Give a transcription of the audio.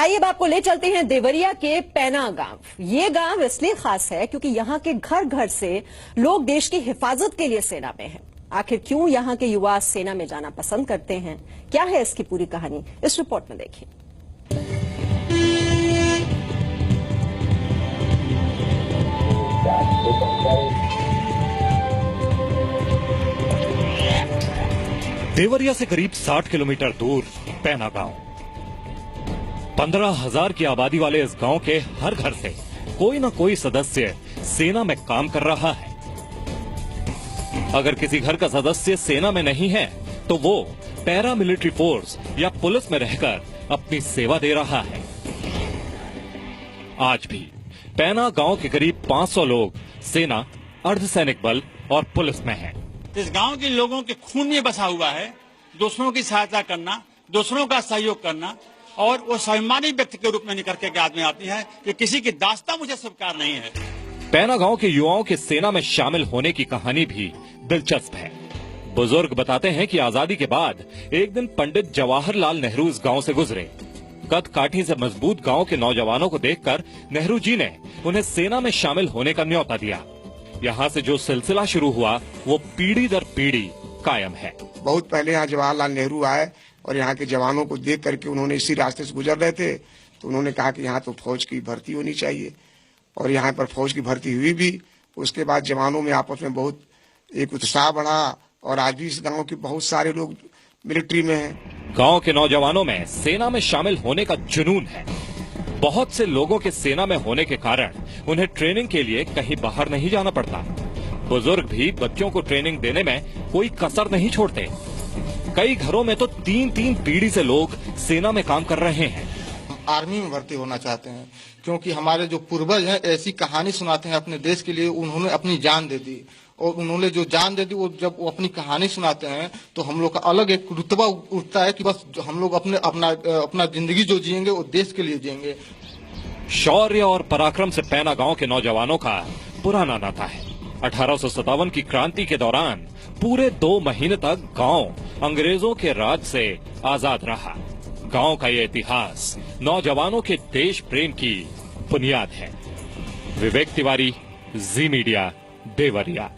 आइए अब आपको ले चलते हैं देवरिया के पैना गांव। ये गांव इसलिए खास है क्योंकि यहाँ के घर घर से लोग देश की हिफाजत के लिए सेना में हैं। आखिर क्यों यहाँ के युवा सेना में जाना पसंद करते हैं, क्या है इसकी पूरी कहानी, इस रिपोर्ट में देखिए। देवरिया से करीब 60 किलोमीटर दूर पैना गांव। 15,000 की आबादी वाले इस गांव के हर घर से कोई न कोई सदस्य सेना में काम कर रहा है। अगर किसी घर का सदस्य सेना में नहीं है तो वो पैरा मिलिट्री फोर्स या पुलिस में रहकर अपनी सेवा दे रहा है। आज भी पैना गांव के करीब 500 लोग सेना, अर्धसैनिक बल और पुलिस में हैं। इस गांव के लोगों के खून में बसा हुआ है दूसरों की सहायता करना, दूसरों का सहयोग करना, और वो स्वाभिमानी व्यक्ति के रूप में निकल के आदमी आती है कि किसी की दास्ता मुझे स्वीकार नहीं है। पैना गांव के युवाओं के सेना में शामिल होने की कहानी भी दिलचस्प है। बुजुर्ग बताते हैं कि आजादी के बाद एक दिन पंडित जवाहरलाल नेहरू इस गांव से गुजरे। कद काठी से मजबूत गांव के नौजवानों को देखकर नेहरू जी ने उन्हें सेना में शामिल होने का न्योता दिया। यहाँ से जो सिलसिला शुरू हुआ वो पीढ़ी दर पीढ़ी कायम है। बहुत पहले यहाँ जवाहरलाल नेहरू आए और यहाँ के जवानों को देख करके उन्होंने इसी रास्ते से गुजर रहे थे तो उन्होंने कहा कि यहाँ तो फौज की भर्ती होनी चाहिए, और यहाँ पर फौज की भर्ती हुई भी। उसके बाद जवानों में आपस में बहुत एक उत्साह बढ़ा और आज भी इस गांव के बहुत सारे लोग मिलिट्री में हैं। गांव के नौजवानों में सेना में शामिल होने का जुनून है। बहुत से लोगों के सेना में होने के कारण उन्हें ट्रेनिंग के लिए कहीं बाहर नहीं जाना पड़ता। बुजुर्ग भी बच्चों को ट्रेनिंग देने में कोई कसर नहीं छोड़ते। कई घरों में तो 3-3 पीढ़ी से लोग सेना में काम कर रहे हैं। आर्मी में भर्ती होना चाहते हैं क्योंकि हमारे जो पूर्वज हैं ऐसी कहानी सुनाते हैं अपने देश के लिए, उन्होंने अपनी जान दे दी, और उन्होंने जो जान दे दी वो जब वो अपनी कहानी सुनाते हैं तो हम लोग का अलग एक रुतबा उठता है कि बस हम लोग अपना जिंदगी जो जिएंगे वो देश के लिए जिएंगे। शौर्य और पराक्रम से पैना गांव के नौजवानों का पुराना नाता है। 1857 की क्रांति के दौरान पूरे 2 महीने तक गांव अंग्रेजों के राज से आजाद रहा। गांव का ये इतिहास नौजवानों के देश प्रेम की बुनियाद है। विवेक तिवारी, जी मीडिया, देवरिया।